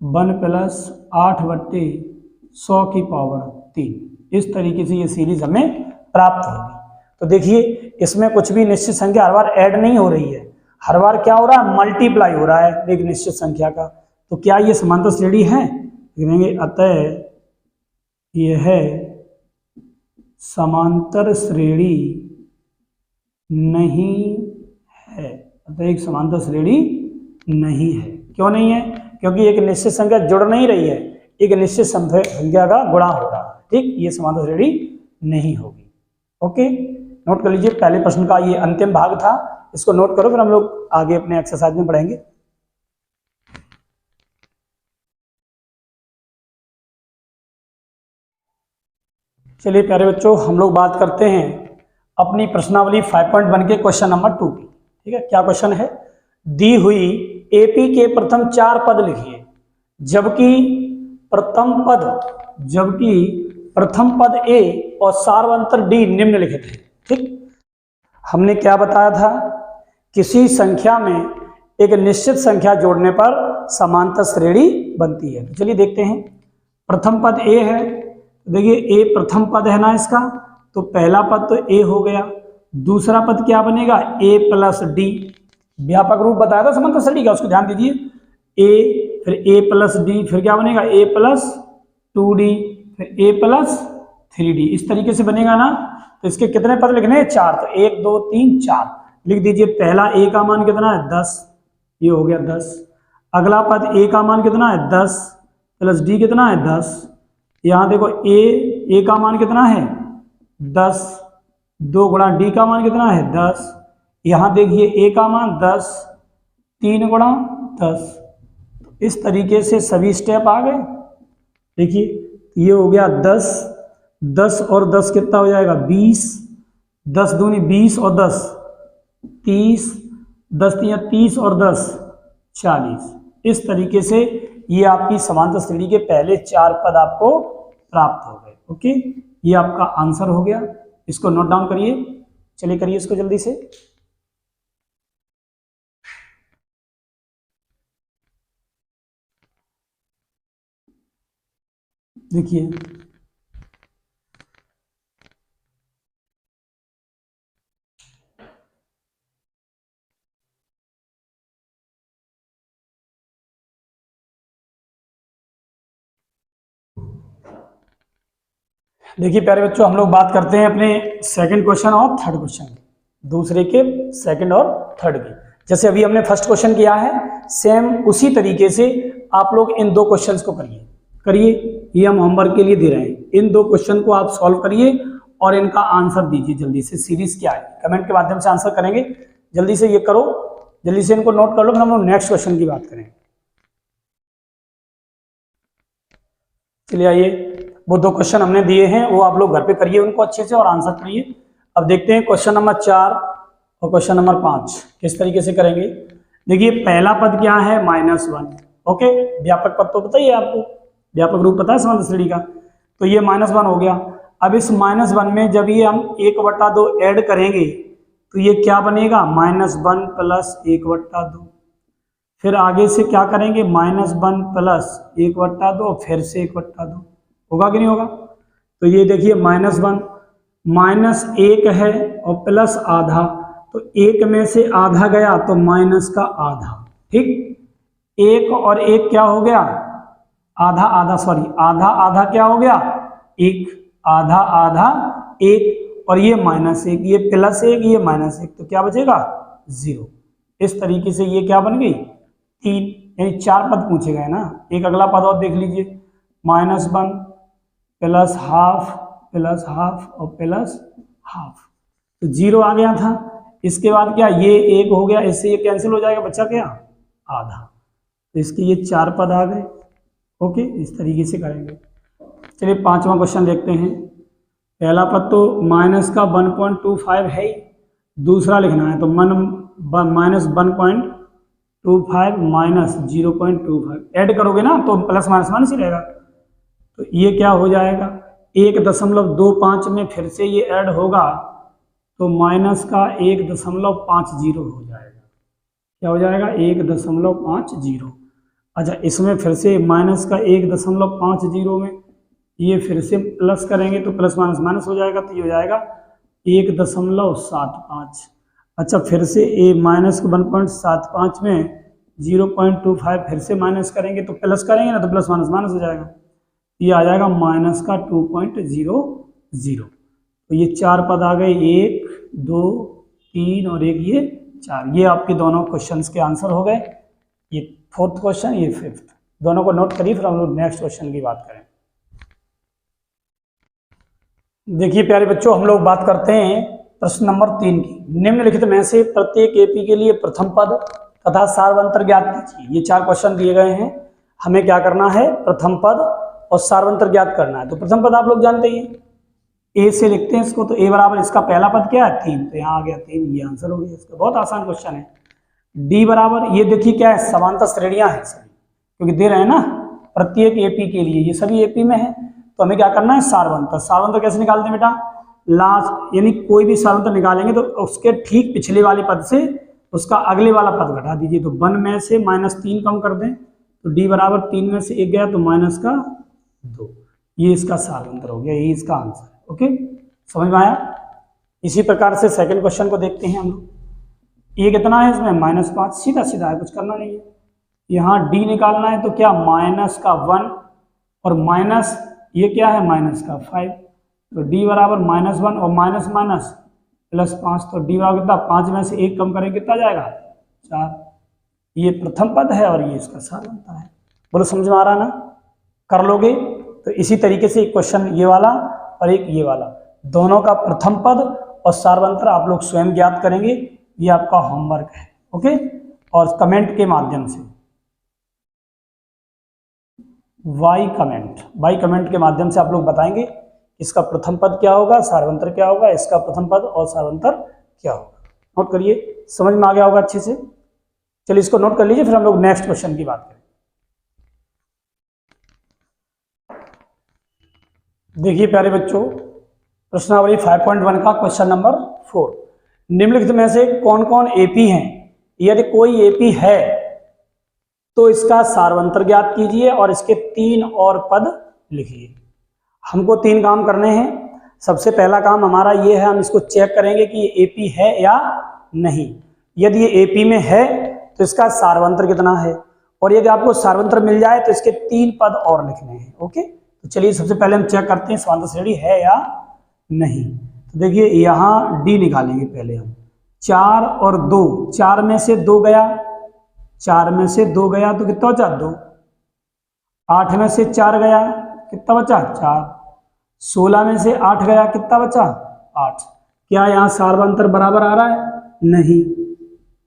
1 प्लस 8/100 की पावर 3। इस तरीके से ये सीरीज हमें प्राप्त होगी। तो देखिए इसमें कुछ भी निश्चित संख्या हर बार ऐड नहीं हो रही है, हर बार क्या हो रहा है, मल्टीप्लाई हो रहा है एक निश्चित संख्या का। तो क्या ये समांतर श्रेणी है, कहेंगे अतः यह समांतर श्रेणी नहीं है, अतः एक समांतर श्रेणी नहीं है। क्यों नहीं है, क्योंकि एक निश्चित संख्या जुड़ नहीं रही है, एक निश्चित संख्या का गुणा हो रहा है। ठीक, ये समांतर श्रेणी नहीं होगी। ओके, नोट कर लीजिए, पहले प्रश्न का ये अंतिम भाग था, इसको नोट करो, फिर हम लोग आगे अपने एक्सरसाइज में पढ़ेंगे। चलिए प्यारे बच्चों, हम लोग बात करते हैं अपनी प्रश्नावली 5.1 के क्वेश्चन नंबर 2 की। ठीक है, क्या क्वेश्चन है, दी हुई एपी के प्रथम 4 पद लिखिए, जबकि प्रथम पद ए और सार्वंतर डी निम्नलिखित है। ठीक, हमने क्या बताया था, किसी संख्या में एक निश्चित संख्या जोड़ने पर समांतर श्रेणी बनती है। तो चलिए देखते हैं, प्रथम पद ए है, देखिए ए प्रथम पद है ना इसका, तो पहला पद तो ए हो गया, दूसरा पद क्या बनेगा, ए प्लस डी, व्यापक रूप बताया था समांतर श्रेणी का, उसको ध्यान दीजिए, ए फिर ए प्लस डी, फिर क्या बनेगा, ए प्लस 2d, फिर ए प्लस 3d, इस तरीके से बनेगा ना। तो इसके कितने पद लिखने हैं, 4, तो 1 2 3 4 लिख दीजिए। पहला ए का मान कितना है, 10, ये हो गया 10। अगला पद ए का मान कितना है, 10 प्लस डी कितना है, 10। यहाँ देखो ए का मान कितना है, 10, 2 गुणा डी का मान कितना है, 10। यहाँ देखिए ए का मान 10, 3 गुणा 10। इस तरीके से सभी स्टेप आ गए। देखिए ये हो गया 10, 10 और 10 कितना हो जाएगा, 20, 10 दूनी 20 और 10 30, 10 3 30 और 10 40। इस तरीके से ये आपकी समांतर श्रेणी के पहले 4 पद आपको प्राप्त हो गए। ओके, ये आपका आंसर हो गया, इसको नोट डाउन करिए। चलिए करिए इसको जल्दी से। देखिए देखिए प्यारे बच्चों, हम लोग बात करते हैं अपने सेकंड क्वेश्चन और थर्ड क्वेश्चन की, दूसरे के सेकंड और थर्ड की। जैसे अभी हमने फर्स्ट क्वेश्चन किया है, सेम उसी तरीके से आप लोग इन 2 क्वेश्चंस को करिए। ये हम होमवर्क के लिए दे रहे हैं, इन 2 क्वेश्चन को आप सॉल्व करिए और इनका आंसर दीजिए जल्दी से। सीरीज क्या है, कमेंट के माध्यम से आंसर करेंगे, जल्दी से ये करो, जल्दी से इनको नोट कर लो, फिर हम लोग नेक्स्ट क्वेश्चन की बात करेंगे। चलिए आइए, वो 2 क्वेश्चन हमने दिए हैं, वो आप लोग घर पे करिए उनको अच्छे से और आंसर करिए। अब देखते हैं क्वेश्चन नंबर 4 और क्वेश्चन नंबर 5 किस तरीके से करेंगे। देखिए पहला पद क्या है, -1। ओके, व्यापक पद तो पता ही है आपको, व्यापक रूप पता है समांतर श्रेणी का। तो ये -1 हो गया। अब इस -1 में जब ये हम 1/2 ऐड करेंगे तो ये क्या बनेगा, -1 प्लस 1/2। फिर आगे से क्या करेंगे, -1 प्लस 1/2, फिर से 1/2, होगा कि नहीं होगा। तो ये देखिए -1 -1 है और प्लस आधा, तो 1 में से आधा गया तो माइनस का आधा, ठीक। 1 और 1 क्या हो गया, आधा आधा, सॉरी आधा आधा क्या हो गया, 1, आधा आधा 1, और ये -1, ये +1, ये -1, तो क्या बचेगा 0। इस तरीके से ये क्या बन गई 3, यानी 4 पद पूछे गए ना। एक अगला पद और देख लीजिए, -1 प्लस हाफ प्लस हाफ और प्लस हाफ, तो 0 आ गया था। इसके बाद क्या, ये 1 हो गया, इससे ये कैंसिल हो जाएगा, बचा क्या आधा, तो इसके ये 4 पद आ गए। ओके, इस तरीके से करेंगे। चलिए 5वां क्वेश्चन देखते हैं। पहला पद तो माइनस का 1.25 है ही, दूसरा लिखना है तो -1.25 माइनस 0.25 ऐड करोगे ना तो प्लस माइनस ही रहेगा। तो ये क्या हो जाएगा 1.25 में फिर से ये ऐड होगा तो माइनस का 1.50 हो जाएगा। क्या हो जाएगा 1.50। अच्छा, इसमें फिर से माइनस का 1.50 में ये फिर से प्लस करेंगे तो प्लस माइनस माइनस हो जाएगा, तो ये हो जाएगा 1.75। अच्छा, फिर से ये माइनस को 1.75 में 0.25 फिर से माइनस करेंगे तो प्लस करेंगे ना तो प्लस माइनस माइनस हो जाएगा, ये आ जाएगा माइनस का 2.00। तो ये 4 पद आ गए, 1 2 3 और एक ये 4। ये आपके दोनों क्वेश्चंस के आंसर हो गए। ये 4th क्वेश्चन, ये 5th, दोनों को नोट करिए, फिर हम लोग नेक्स्ट क्वेश्चन की बात करें। देखिए प्यारे बच्चों, हम लोग बात करते हैं प्रश्न नंबर 3 की। निम्नलिखित में से प्रत्येक एपी के लिए प्रथम पद तथा सार्वंतर ज्ञात कीजिए। ये 4 क्वेश्चन दिए गए हैं, हमें क्या करना है, प्रथम पद और सार्वंतर ज्ञात करना है। तो प्रथम पद आप लोग जानते ही, ए से लिखते हैं इसको, तो ए बराबर इसका पहला पद क्या है 3, तो यहाँ आ गया 3, ये आंसर हो गया इसका। बहुत आसान क्वेश्चन है। डी बराबर, ये देखिए क्या है, समांतर श्रेणियां हैं सभी, क्योंकि दे रहे हैं ना प्रत्येक एपी के लिए, ये सभी एपी में है, तो हमें क्या करना है सार्वंतर। सार्वंतर कैसे निकालते हैं बेटा, लास्ट यानी कोई भी सार्वंतर निकालेंगे तो उसके ठीक पिछले वाले पद से उसका अगले वाला पद घटा दीजिए। तो 1 में से -3 कम कर दें तो डी बराबर 3 में से 1 गया तो माइनस का 2, ये इसका सार्वंतर हो गया, ये इसका आंसर है। ओके, समझ में आया। इसी प्रकार से सेकंड क्वेश्चन को देखते हैं हम लोग। ये कितना है इसमें -5, सीधा सीधा है, कुछ करना नहीं है। यहाँ डी निकालना है तो क्या माइनस का 1 और माइनस ये क्या है माइनस का 5, तो डी बराबर -1 और माइनस माइनस +5, तो डी बराबर कितना, 5 में से 1 कम करें कितना जाएगा 4। ये प्रथम पद है और ये इसका सार्वंतर है। बोलो समझ में आ रहा है ना, कर लोगे। तो इसी तरीके से एक क्वेश्चन ये वाला और एक ये वाला, दोनों का प्रथम पद और सार्वंतर आप लोग स्वयं ज्ञात करेंगे, ये आपका होमवर्क है। ओके, और कमेंट के माध्यम से वाई कमेंट के माध्यम से आप लोग बताएंगे इसका प्रथम पद क्या होगा, सार्वंतर क्या होगा, इसका प्रथम पद और सार्वंतर क्या होगा। नोट करिए, समझ में आ गया होगा अच्छे से। चलिए इसको नोट कर लीजिए, फिर हम लोग नेक्स्ट क्वेश्चन की बात करें। देखिए प्यारे बच्चों, प्रश्नावली 5.1 का क्वेश्चन नंबर 4। निम्नलिखित में से कौन कौन एपी हैं, यदि कोई एपी है तो इसका सार्वंतर ज्ञात कीजिए और इसके 3 और पद लिखिए। हमको 3 काम करने हैं। सबसे पहला काम हमारा ये है, हम इसको चेक करेंगे कि ये एपी है या नहीं। यदि ये एपी में है तो इसका सार्वंतर कितना है, और यदि आपको सार्वंतर मिल जाए तो इसके 3 पद और लिखने हैं। ओके, तो चलिए सबसे पहले हम चेक करते हैं समांतर श्रेणी है या नहीं। तो देखिए यहाँ डी निकालेंगे पहले हम, 4 और 2, 4 में से 2 गया, 4 में से 2 गया तो कितना बचा 2। 8 में से 4 गया, कितना बचा 4। 16 में से 8 गया, कितना बचा 8। क्या यहाँ सार्वंतर बराबर आ रहा है, नहीं,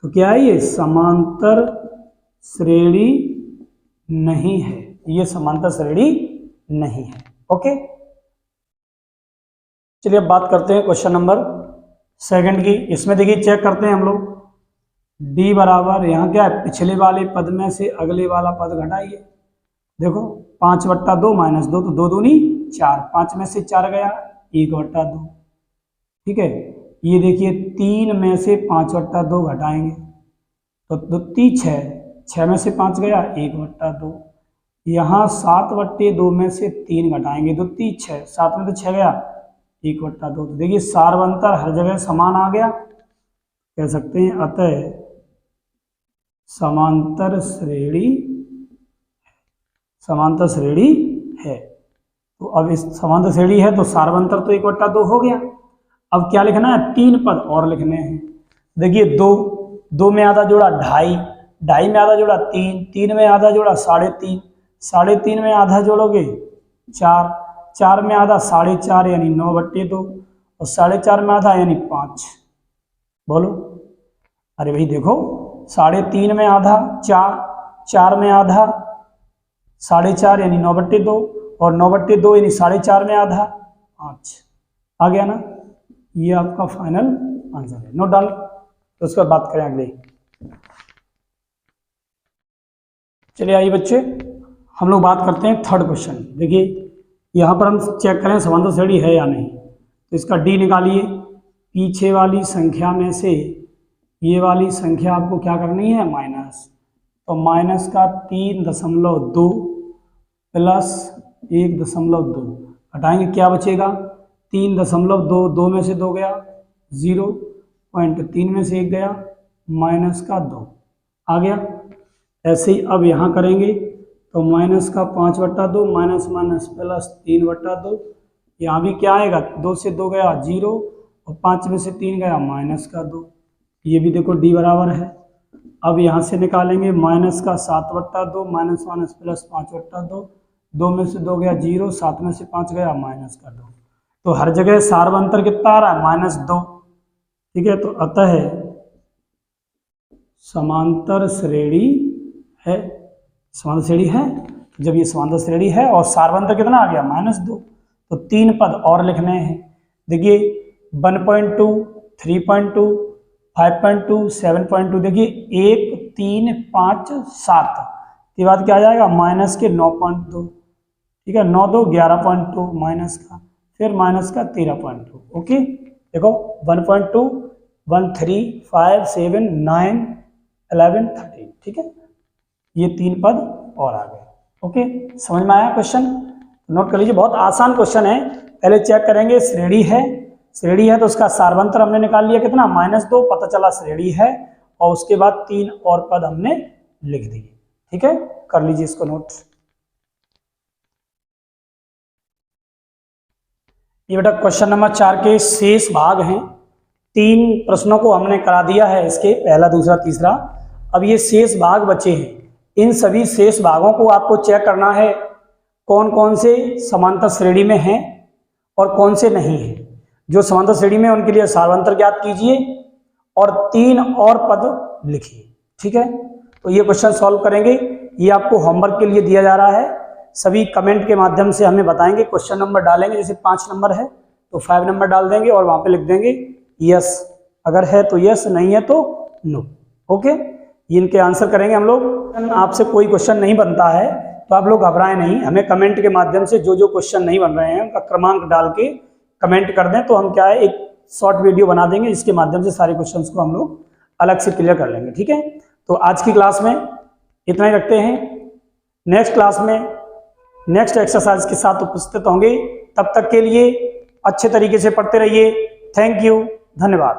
तो क्या है ये समांतर श्रेणी नहीं है, ये समांतर श्रेणी नहीं है। ओके, चलिए अब बात करते हैं क्वेश्चन नंबर 2 की। इसमें देखिए चेक करते हैं हम लोग, डी बराबर यहाँ क्या है, पिछले वाले पद में से अगले वाला पद घटाइए। देखो 5/2 -2, तो 2 दूनी 4, 5 में से 4 गया 1/2, ठीक है। ये देखिए 3 में से 5/2 घटाएंगे तो 2 3 6, 6 में से 5 गया 1/2, यहाँ 7/2 में से 3 घटाएंगे 2 3 6, 7 में तो 6 गया 1/2। तो देखिए सार्वंतर हर जगह समान आ गया, कह सकते हैं अतः समांतर श्रेणी है। तो अब इस समांतर श्रेणी है तो सार्वंतर तो 1/2 हो गया। अब क्या लिखना है, 3 पद और लिखने हैं। देखिए 2 में आधा जोड़ा 2.5, 2.5 में आधा जोड़ा 3, 3 में आधा जोड़ा 3.5, 3.5 में आधा जोड़ोगे 4, 4 में आधा 4.5 यानी 9/2 और 4.5 में आधा यानी 5। बोलो, अरे भाई देखो 3.5 में आधा 4, 4 में आधा 4.5 यानी 9/2 और 9/2 यानी 4.5 में आधा 5। आ गया ना, ये आपका फाइनल आंसर है। Note down. तो उसके बाद बात करें अगले। चलिए आइए बच्चे, हम लोग बात करते हैं थर्ड क्वेश्चन। देखिए यहाँ पर हम चेक करें समांतर श्रेणी है या नहीं। तो इसका डी निकालिए। पीछे वाली संख्या में से ये वाली संख्या आपको क्या करनी है, माइनस। तो माइनस का 3.2 प्लस 1.2 हटाएंगे, क्या बचेगा 3.2, 2 में से 2 गया 0.3 में से 1 गया माइनस का 2 आ गया। ऐसे ही अब यहाँ करेंगे तो माइनस का 5/2 माइनस माइनस प्लस 3/2, यहाँ भी क्या आएगा 2 से 2 गया 0 और 5 में से 3 गया माइनस का 2। ये भी देखो डी बराबर है। अब यहाँ से निकालेंगे माइनस का 7/2 माइनस माइनस प्लस 5/2, 2 में से 2 गया 0, 7 में से 5 गया माइनस का 2। तो हर जगह सार्वंतर कितना आ रहा है, -2, ठीक है। तो अतः समांतर श्रेणी है। समांतर श्रेणी है, जब ये समांतर श्रेणी है और सार्वंतर कितना आ गया -2, तो 3 पद और लिखने हैं। देखिए 1.2, 3.2, 5.2, 7.2, देखिए 1 3 5 7 के बाद क्या आ जाएगा माइनस के 9.2, ठीक है। 9 2 11.2 माइनस का, फिर माइनस का 13.2। ओके, देखो 1.2, 1 3 5 7 9 11 13, ठीक है। ये 3 पद और आ गए। ओके, समझ में आया क्वेश्चन? नोट कर लीजिए, बहुत आसान क्वेश्चन है। पहले चेक करेंगे श्रेणी है, श्रेणी है तो उसका सार्वंतर हमने निकाल लिया कितना -2, पता चला श्रेणी है, और उसके बाद 3 और पद हमने लिख दिए, ठीक है। कर लीजिए इसको नोट। ये बेटा क्वेश्चन नंबर 4 के शेष भाग हैं। 3 प्रश्नों को हमने करा दिया है, इसके पहला दूसरा तीसरा। अब ये शेष भाग बचे हैं। इन सभी शेष भागों को आपको चेक करना है कौन कौन से समांतर श्रेणी में हैं और कौन से नहीं हैं। जो समांतर श्रेणी में उनके लिए सार्वंतर ज्ञात कीजिए और 3 और पद लिखिए, ठीक है। तो ये क्वेश्चन सॉल्व करेंगे, ये आपको होमवर्क के लिए दिया जा रहा है। सभी कमेंट के माध्यम से हमें बताएंगे, क्वेश्चन नंबर डालेंगे, जैसे 5 नंबर है तो 5 नंबर डाल देंगे और वहां पे लिख देंगे यस, अगर है तो यस, नहीं है तो नो। ओके, इनके आंसर करेंगे हम लोग। आपसे कोई क्वेश्चन नहीं बनता है तो आप लोग घबराएं नहीं, हमें कमेंट के माध्यम से जो जो क्वेश्चन नहीं बन रहे हैं उनका क्रमांक डाल के कमेंट कर दें, तो हम क्या है एक शॉर्ट वीडियो बना देंगे, इसके माध्यम से सारे क्वेश्चंस को हम लोग अलग से क्लियर कर लेंगे, ठीक है। तो आज की क्लास में इतना ही रखते हैं। नेक्स्ट क्लास में नेक्स्ट एक्सरसाइज के साथ उपस्थित होंगे। तब तक के लिए अच्छे तरीके से पढ़ते रहिए। थैंक यू, धन्यवाद।